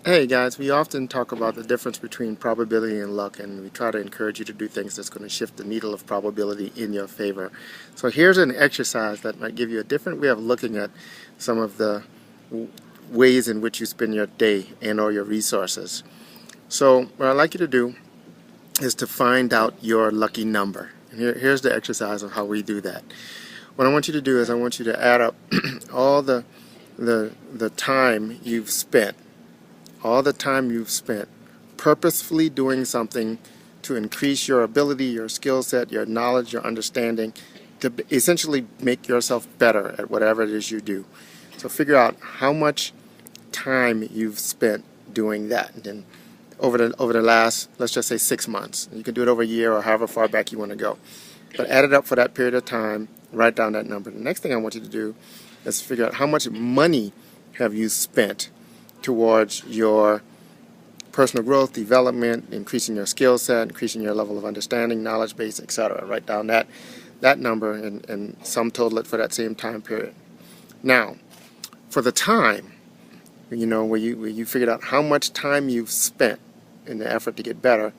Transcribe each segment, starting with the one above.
Hey guys, we often talk about the difference between probability and luck, and we try to encourage you to do things that's going to shift the needle of probability in your favor. So here's an exercise that might give you a different way of looking at some of the ways in which you spend your day and or your resources. So what I'd like you to do is to find out your lucky number. And here's the exercise of how we do that. What I want you to do is I want you to add up all the time you've spent purposefully doing something to increase your ability, your skill set, your knowledge, your understanding, to essentially make yourself better at whatever it is you do. So figure out how much time you've spent doing that. And then over the last, let's just say 6 months. You can do it over a year or however far back you want to go. But add it up for that period of time, write down that number. The next thing I want you to do is figure out how much money have you spent towards your personal growth, development, increasing your skill set, increasing your level of understanding, knowledge base, etc. Write down that number and sum total it for that same time period. Now, for the time, where you figured out how much time you've spent in the effort to get better,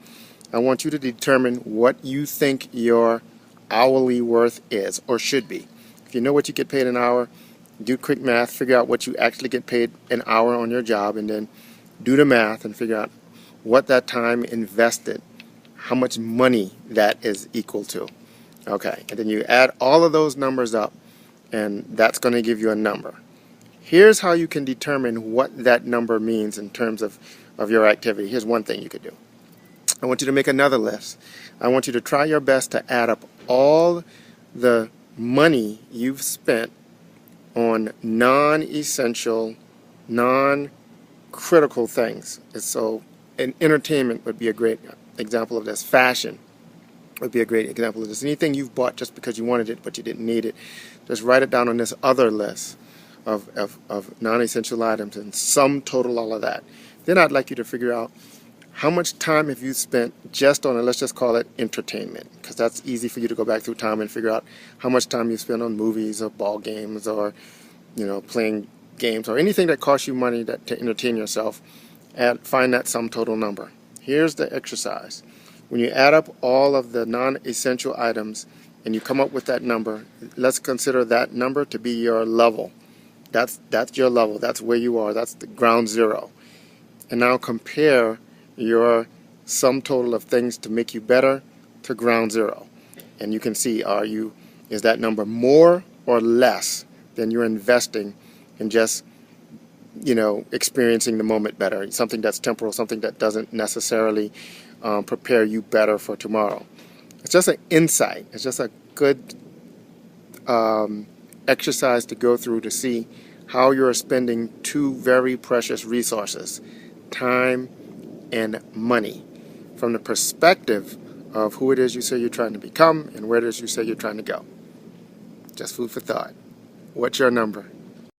I want you to determine what you think your hourly worth is or should be. If you know what you get paid an hour, do quick math, figure out what you actually get paid an hour on your job, and then do the math and figure out what that time invested, how much money that is equal to. Okay, and then you add all of those numbers up, and that's going to give you a number. Here's how you can determine what that number means in terms of your activity. Here's one thing you could do. I want you to make another list. I want you to try your best to add up all the money you've spent on non-essential, non-critical things. And so, entertainment would be a great example of this. Fashion would be a great example of this. Anything you've bought just because you wanted it but you didn't need it, just write it down on this other list of non-essential items and sum total all of that. Then I'd like you to figure out how much time have you spent just on, let's just call it entertainment, because that's easy for you to go back through time and figure out how much time you spend on movies or ball games or playing games or anything that costs you money to entertain yourself, and find that sum total number. Here's the exercise. When you add up all of the non-essential items and you come up with that number, let's consider that number to be your level. That's your level. That's where you are. That's the ground zero. And now compare your sum total of things to make you better to ground zero. And you can see, is that number more or less than you're investing in just, experiencing the moment better, something that's temporal, something that doesn't necessarily prepare you better for tomorrow. It's just an insight. It's just a good exercise to go through to see how you're spending two very precious resources, time and money, from the perspective of who it is you say you're trying to become and where it is you say you're trying to go. Just food for thought. What's your number?